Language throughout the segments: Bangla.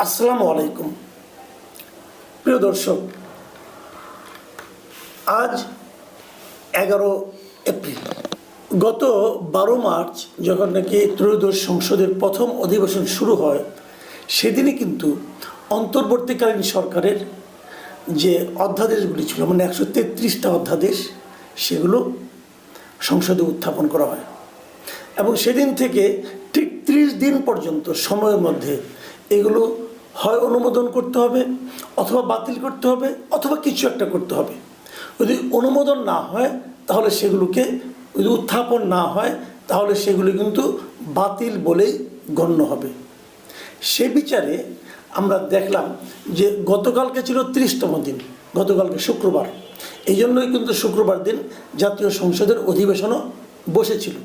আসসালামু আলাইকুম প্রিয় দর্শক, আজ 11 এপ্রিল। গত 12 মার্চ যখন নাকি ত্রয়োদশ সংসদের প্রথম অধিবেশন শুরু হয়, সেদিনই কিন্তু অন্তর্বর্তীকালীন সরকারের যে অধ্যাদেশগুলি ছিল, মানে 133টা অধ্যাদেশ, সেগুলো সংসদে উত্থাপন করা হয়। এবং সেদিন থেকে ঠিক 30 দিন পর্যন্ত সময়ের মধ্যে এগুলো হয় অনুমোদন করতে হবে, অথবা বাতিল করতে হবে, অথবা কিছু একটা করতে হবে। যদি অনুমোদন না হয় তাহলে সেগুলোকে, যদি উত্থাপন না হয় তাহলে সেগুলি কিন্তু বাতিল বলেই গণ্য হবে। সে বিচারে আমরা দেখলাম যে গতকালকে ছিল 30তম দিন, গতকালকে শুক্রবার। এই জন্যই কিন্তু শুক্রবার দিন জাতীয় সংসদের অধিবেশনও বসেছিল।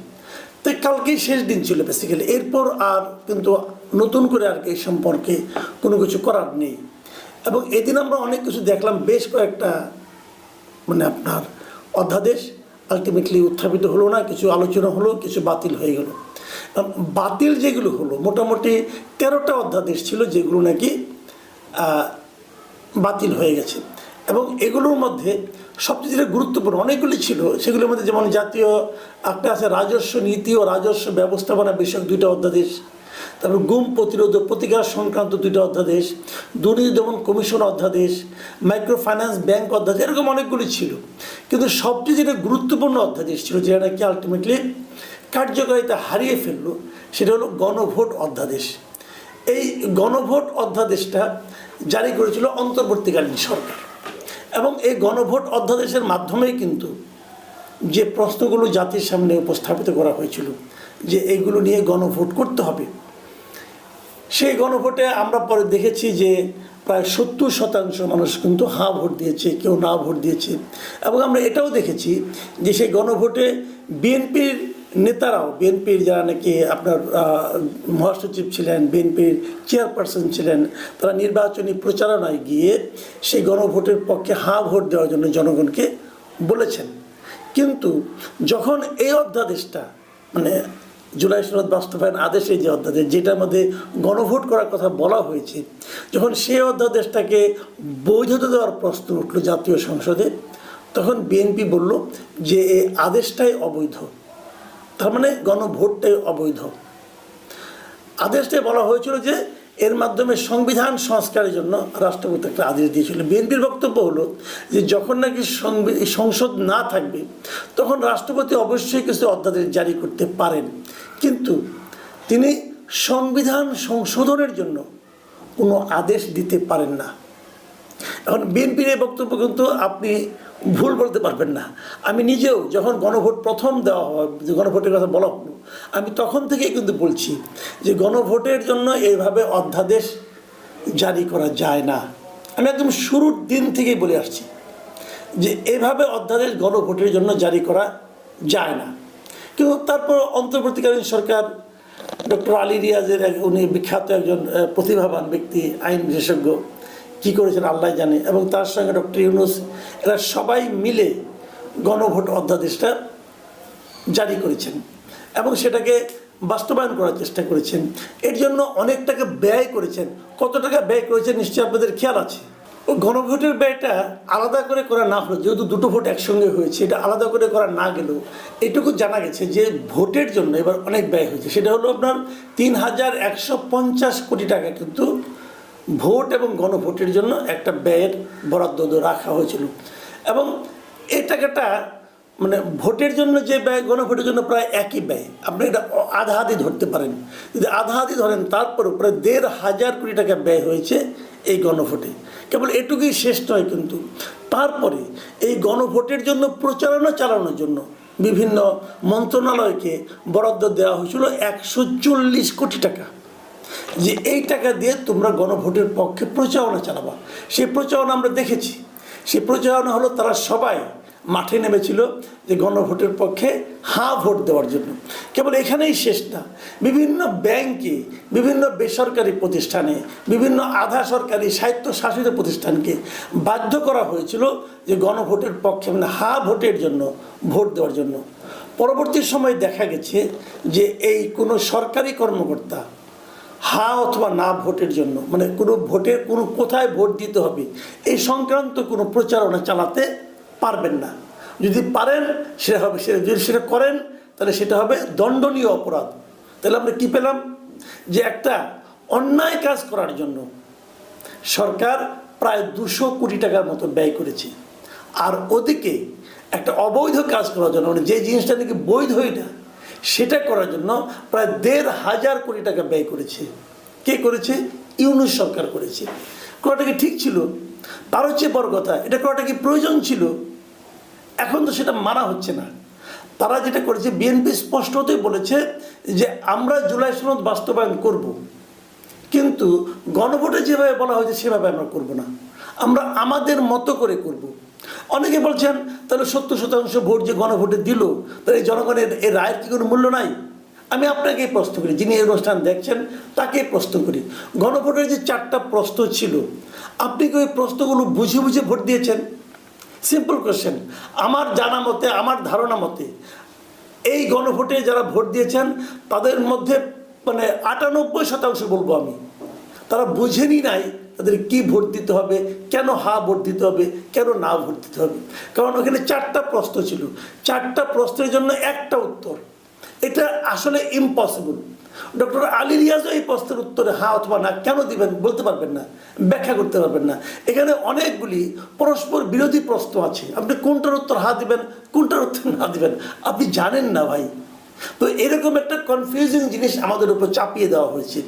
তো কালকেই শেষ দিন ছিল বেসিক্যালি। এরপর আর কিন্তু নতুন করে আর কি এই সম্পর্কে কোনো কিছু করার নেই। এবং এদিন আমরা অনেক কিছু দেখলাম, বেশ কয়েকটা আপনার অধ্যাদেশ আলটিমেটলি উত্থাপিত হলো না, কিছু আলোচনা হলো, কিছু বাতিল হয়ে গেল। বাতিল যেগুলো হলো মোটামুটি 13টা অধ্যাদেশ ছিল যেগুলো নাকি বাতিল হয়ে গেছে। এবং এগুলোর মধ্যে সবচেয়ে যেটা গুরুত্বপূর্ণ অনেকগুলি ছিল, সেগুলোর মধ্যে যেমন জাতীয় একটা আছে রাজস্ব নীতি ও রাজস্ব ব্যবস্থাপনা বিষয়ক 2টা অধ্যাদেশ, তারপর গুম প্রতিরোধ ও প্রতিকার সংক্রান্ত 2টা অধ্যাদেশ, দুর্নীতি দমন কমিশন অধ্যাদেশ, মাইক্রো ফাইন্যান্স ব্যাংক অধ্যাদেশ, এরকম অনেকগুলি ছিল। কিন্তু সবচেয়ে যেটা গুরুত্বপূর্ণ অধ্যাদেশ ছিল, যেটা নাকি আলটিমেটলি কার্যকারিতা হারিয়ে ফেললো, সেটা হলো গণভোট অধ্যাদেশ। এই গণভোট অধ্যাদেশটা জারি করেছিল অন্তর্বর্তীকালীন সরকার। এবং এই গণভোট অধ্যাদেশের মাধ্যমেই কিন্তু যে প্রশ্নগুলো জাতির সামনে উপস্থাপিত করা হয়েছিল যে এইগুলো নিয়ে গণভোট করতে হবে, সেই গণভোটে আমরা পরে দেখেছি যে প্রায় 70% মানুষ কিন্তু হ্যাঁ ভোট দিয়েছে, কেউ না ভোট দিয়েছে। এবং আমরা এটাও দেখেছি যে সেই গণভোটে বিএনপির নেতারাও, বিএনপির যারা নাকি আপনার মহাসচিব ছিলেন, বিএনপির চেয়ারপারসন ছিলেন, তারা নির্বাচনী প্রচারণায় গিয়ে সেই গণভোটের পক্ষে হ্যাঁ ভোট দেওয়ার জন্য জনগণকে বলেছেন। কিন্তু যখন এই অধ্যাদেশটা জুলাই সনদ বাস্তবায়ন আদেশে যে অধ্যাদেশ, যেটার মধ্যে গণভোট করার কথা বলা হয়েছে, যখন সেই অধ্যাদেশটাকে বৈধতা দেওয়ার প্রশ্ন উঠল জাতীয় সংসদে, তখন বিএনপি বলল যে এই আদেশটাই অবৈধ, তার মানে গণভোটটাই অবৈধ। আদেশটাই বলা হয়েছিল যে এর মাধ্যমে সংবিধান সংস্কারের জন্য রাষ্ট্রপতি একটা আদেশ দিয়েছিল। বিএনপির বক্তব্য হলো যে যখন নাকি সংসদ না থাকবে তখন রাষ্ট্রপতি অবশ্যই কিছু অধ্যাদেশ জারি করতে পারেন, কিন্তু তিনি সংবিধান সংশোধনের জন্য কোনো আদেশ দিতে পারেন না। এখন বিএনপির এই বক্তব্য কিন্তু আপনি ভুল বলতে পারবেন না। আমি নিজেও যখন গণভোট প্রথম দেওয়া হয়, গণভোটের কথা বলা হলো, আমি তখন থেকেই কিন্তু বলছি যে গণভোটের জন্য এইভাবে অধ্যাদেশ জারি করা যায় না। আমি একদম শুরুর দিন থেকেই বলে আসছি যে এইভাবে অধ্যাদেশ গণভোটের জন্য জারি করা যায় না। কিন্তু তারপর অন্তর্বর্তীকালীন সরকার, ডক্টর আলী রিয়াজের উনি বিখ্যাত একজন প্রতিভাবান ব্যক্তি, আইন বিশেষজ্ঞ, কী করেছেন আল্লাহ জানে, এবং তার সঙ্গে ডক্টর ইউনূস, এরা সবাই মিলে গণভোট অধ্যাদেশটা জারি করেছেন এবং সেটাকে বাস্তবায়ন করার চেষ্টা করেছেন। এর জন্য অনেক টাকা ব্যয় করেছেন। কত টাকা ব্যয় করেছেন নিশ্চয়ই আপনাদের খেয়াল আছে। ও গণভোটের ব্যয়টা আলাদা করে করা না হলো, যেহেতু 2টো ভোট একসঙ্গে হয়েছে, এটা আলাদা করে করা না গেলেও এটুকু জানা গেছে যে ভোটের জন্য এবার অনেক ব্যয় হয়েছে। সেটা হলো আপনার 3150 কোটি টাকা কিন্তু ভোট এবং গণভোটের জন্য একটা ব্যয়ের বরাদ্দ রাখা হয়েছিল। এবং এই টাকাটা ভোটের জন্য যে ব্যয়, গণভোটের জন্য প্রায় একই ব্যয়। আপনি এটা আধা আধি ধরতে পারেন। যদি আধা আধি ধরেন, তারপরে প্রায় 1500 কোটি টাকা ব্যয় হয়েছে এই গণভোটে। কেবল এটুকুই শেষ নয়, কিন্তু তারপরে এই গণভোটের জন্য প্রচারণা চালানোর জন্য বিভিন্ন মন্ত্রণালয়কে বরাদ্দ দেওয়া হয়েছিল 140 কোটি টাকা, যে এই টাকা দিয়ে তোমরা গণভোটের পক্ষে প্রচারণা চালাবা। সেই প্রচারণা আমরা দেখেছি। সেই প্রচারণা হলো তারা সবাই মাঠে নেমেছিল যে গণভোটের পক্ষে হ্যাঁ ভোট দেওয়ার জন্য। কেবল এখানেই শেষ না, বিভিন্ন ব্যাংকে, বিভিন্ন বেসরকারি প্রতিষ্ঠানে, বিভিন্ন আধা সরকারি স্বায়ত্তশাসিত প্রতিষ্ঠানকে বাধ্য করা হয়েছিল যে গণভোটের পক্ষে হ্যাঁ ভোটের জন্য ভোট দেওয়ার জন্য। পরবর্তী সময়ে দেখা গেছে যে এই কোনো সরকারি কর্মকর্তা হা অথবা না ভোটের জন্য, মানে কোনো ভোটের কোনো কোথায় ভোট দিতে হবে এই সংক্রান্ত কোনো প্রচারণা চালাতে পারবেন না। যদি পারেন সেটা হবে, যদি সেটা করেন তাহলে সেটা হবে দণ্ডনীয় অপরাধ। তাহলে আমরা কী পেলাম, যে একটা অন্যায় কাজ করার জন্য সরকার প্রায় 200 কোটি টাকার মতো ব্যয় করেছে, আর ওদিকে একটা অবৈধ কাজ করার জন্য, মানে যে জিনিসটা নাকি বৈধই না সেটা করার জন্য প্রায় 1,500 কোটি টাকা ব্যয় করেছে। কে করেছে? ইউনূস সরকার করেছে। করাটা কি ঠিক ছিল? তার হচ্ছে বড় কথা, এটা করাটা কি প্রয়োজন ছিল? এখন তো সেটা মানা হচ্ছে না। তারা যেটা করেছে, বিএনপি স্পষ্টতই বলেছে যে আমরা জুলাই সনদ বাস্তবায়ন করব, কিন্তু গণভোটে যেভাবে বলা হয়েছে সেভাবে আমরা করব না, আমরা আমাদের মতো করে করব। অনেকে বলছেন তাহলে 70% ভোট যে গণভোটে দিল, তাহলে জনগণের এই রায়ের কি কোনো মূল্য নাই? আমি আপনাকেই প্রশ্ন করি, যিনি এই অনুষ্ঠান দেখছেন তাকেই প্রশ্ন করি, গণভোটের যে 4টা প্রশ্ন ছিল, আপনি কি ওই প্রশ্নগুলো বুঝে বুঝে ভোট দিয়েছেন? Simple question. আমার জানা মতে, আমার ধারণা মতে এই গণভোটে যারা ভোট দিয়েছেন তাদের মধ্যে মানে 98% বলবো আমি, তারা বুঝেনি নাই তাদের কি ভোট দিতে হবে, কেন হা ভোট দিতে হবে, কেন না ভোট দিতে হবে। কারণ ওখানে 4টা প্রশ্ন ছিল, 4টা প্রশ্নের জন্য একটা উত্তর। এটা আসলে ইম্পসিবল। ডক্টর আলী রিয়াজও এই প্রশ্নের উত্তরে হা অথবা না কেন দিবেন বলতে পারবেন না, ব্যাখ্যা করতে পারবেন না। এখানে অনেকগুলি পরস্পর বিরোধী প্রশ্ন আছে, আপনি কোনটার উত্তর হা দিবেন, কোনটার উত্তর না দিবেন আপনি জানেন না ভাই। তো এরকম একটা কনফিউজিং জিনিস আমাদের উপর চাপিয়ে দেওয়া হয়েছে।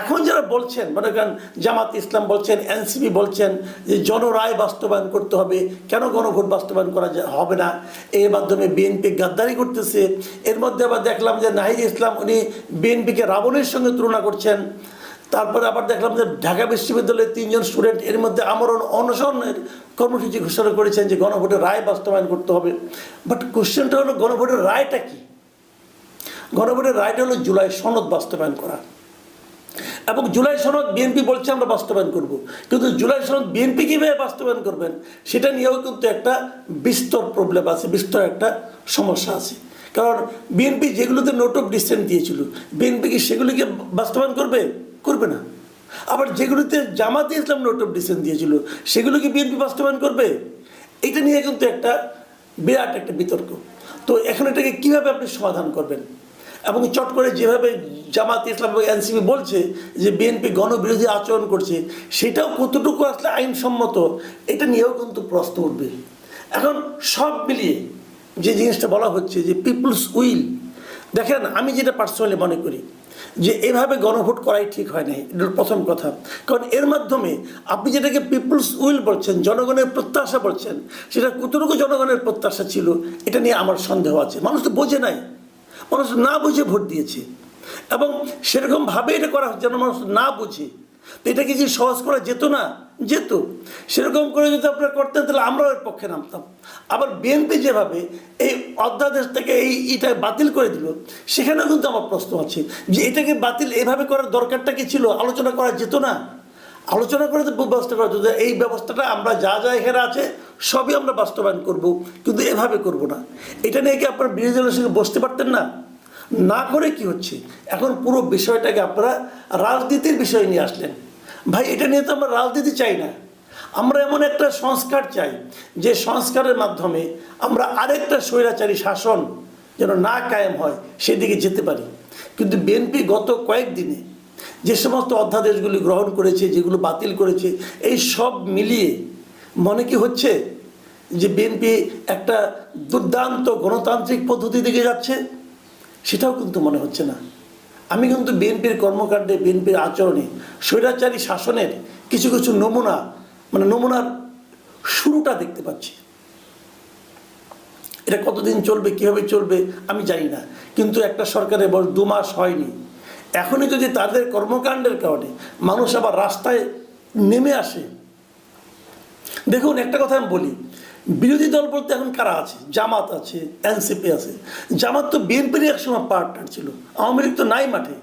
এখন যারা বলছেন, মনে করেন জামাত ইসলাম বলছেন, এনসিপি বলছেন যে জনরায় বাস্তবায়ন করতে হবে, কেন গণভোট বাস্তবায়ন করা হবে না, এর মাধ্যমে বিএনপি গাদ্দারি করতেছে। এর মধ্যে আবার দেখলাম যে নাহিদ ইসলাম উনি বিএনপিকে রাবণের সঙ্গে তুলনা করছেন। তারপরে আবার দেখলাম যে ঢাকা বিশ্ববিদ্যালয়ের 3 জন স্টুডেন্ট এর মধ্যে আমরণ অনশনের কর্মসূচি ঘোষণা করেছেন যে গণভোটের রায় বাস্তবায়ন করতে হবে। বাট কোশ্চেনটা হলো গণভোটের রায়টা কি? গণভোটের রায়টা হলো জুলাই সনদ বাস্তবায়ন করা, এবং জুলাই সনদ বিএনপি বলছে আমরা বাস্তবায়ন করব, কিন্তু জুলাই সনদ বিএনপি কীভাবে বাস্তবায়ন করবেন সেটা নিয়েও কিন্তু একটা বিস্তর প্রবলেম আছে, বিস্তর একটা সমস্যা আছে। কারণ বিএনপি যেগুলোতে নোট অফ ডিসেন্ট দিয়েছিল, বিএনপি কি সেগুলিকে বাস্তবায়ন করবে? করবে না। আবার যেগুলিতে জামাতে ইসলাম নোট অফ ডিসেন্ট দিয়েছিল সেগুলোকে বিএনপি বাস্তবায়ন করবে? এটা নিয়ে কিন্তু একটা বিরাট একটা বিতর্ক। তো এখন এটাকে কীভাবে আপনি সমাধান করবেন? এবং চট করে যেভাবে জামাত ইসলাম এবং এনসিপি বলছে যে বিএনপি গণবিরোধী আচরণ করছে, সেটাও কতটুকু আসলে আইনসম্মত এটা নিয়েও কিন্তু প্রশ্ন উঠবে। এখন সব মিলিয়ে যে জিনিসটা বলা হচ্ছে যে পিপলস উইল, দেখেন আমি যেটা পার্সোনালি মনে করি যে এভাবে গণভোট করাই ঠিক হয় নাই, এটা প্রথম কথা। কারণ এর মাধ্যমে আপনি যেটাকে পিপলস উইল বলছেন, জনগণের প্রত্যাশা বলছেন, সেটা কতটুকু জনগণের প্রত্যাশা ছিল এটা নিয়ে আমার সন্দেহ আছে। মানুষ তো বোঝে নাই, মানুষ না বুঝে ভোট দিয়েছে, এবং সেরকমভাবে এটা করা হচ্ছে যেন মানুষ না বুঝে। তো এটাকে যে সহজ করা যেত না, যেত। সেরকম করে যদি আপনারা করতেন তাহলে আমরাও এর পক্ষে নামতাম। আবার বিএনপি যেভাবে এই অধ্যাদেশ থেকে এটা বাতিল করে দিল, সেখানেও কিন্তু আমার প্রশ্ন আছে যে এটাকে বাতিল এভাবে করার দরকারটা কি ছিল? আলোচনা করা যেত না? আলোচনা করে তো ব্যবস্থা করা যেত, এই ব্যবস্থাটা আমরা যা যা এখানে আছে সবই আমরা বাস্তবায়ন করব, কিন্তু এভাবে করব না। এটা নিয়ে কি আপনারা বিরোধী দলের সঙ্গে বসতে পারতেন না? না করে কি হচ্ছে, এখন পুরো বিষয়টাকে আপনারা রাজনীতির বিষয় নিয়ে আসলেন। ভাই এটা নিয়ে তো আমরা রাজনীতি চাই না, আমরা এমন একটা সংস্কার চাই যে সংস্কারের মাধ্যমে আমরা আরেকটা স্বৈরাচারী শাসন যেন না কায়েম হয় সেদিকে যেতে পারি। কিন্তু বিএনপি গত কয়েকদিনে যে সমস্ত অধ্যাদেশগুলি গ্রহণ করেছে, যেগুলো বাতিল করেছে, এই সব মিলিয়ে মনে কি হচ্ছে যে বিএনপি একটা দুর্দান্ত গণতান্ত্রিক পদ্ধতি দিকে যাচ্ছে? সেটাও কিন্তু মনে হচ্ছে না। আমি কিন্তু বিএনপির কর্মকাণ্ডে, বিএনপির আচরণে স্বৈরাচারী শাসনের কিছু কিছু নমুনার শুরুটা দেখতে পাচ্ছি। এটা কতদিন চলবে, কীভাবে চলবে আমি জানি না, কিন্তু একটা সরকারের বয়স 2 মাস হয়নি, এখনই যদি তাদের কর্মকাণ্ডের কারণে মানুষ আবার রাস্তায় নেমে আসে। দেখুন একটা কথা আমি বলি, বিরোধী দল বলতে এখন কারা আছে? জামাত আছে, এনসিপি আছে। জামাত তো বিএনপির একসময় পার্টনার ছিল, আওয়ামী লীগ তো নাই মাঠে।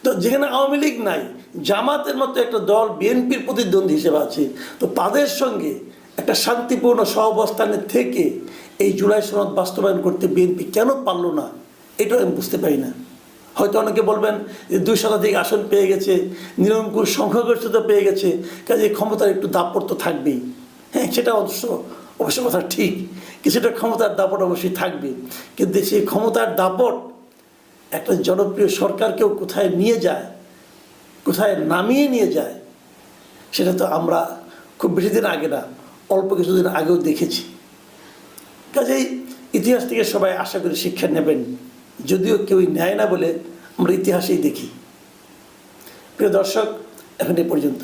তো যেখানে আওয়ামী লীগ নাই, জামাতের মতো একটা দল বিএনপির প্রতিদ্বন্দ্বী হিসেবে আছে, তো তাদের সঙ্গে একটা শান্তিপূর্ণ সহাবস্থানে থেকে এই জুলাই সনদ বাস্তবায়ন করতে বিএনপি কেন পারল না, এটাও আমি বুঝতে পারি না। হয়তো অনেকে বলবেন যে 2 শতাধিক আসন পেয়ে গেছে, নিরঙ্কুশ সংখ্যাগরিষ্ঠতা পেয়ে গেছে, কাজে ক্ষমতার একটু দাপট তো থাকবেই। হ্যাঁ, সেটা অবশ্য কথা ঠিক, কিছুটা ক্ষমতার দাপট অবশ্যই থাকবে, কিন্তু সেই ক্ষমতার দাপট একটা জনপ্রিয় সরকারকেও কোথায় নিয়ে যায়, কোথায় নামিয়ে নিয়ে যায়, সেটা তো আমরা খুব বেশি দিন আগে না, অল্প কিছুদিন আগেও দেখেছি। কাজেই ইতিহাস থেকে সবাই আশা করি শিক্ষা নেবেন, যদিও কেউই নেয় না বলে আমরা ইতিহাসেই দেখি। প্রিয় দর্শক, এখন এ পর্যন্ত।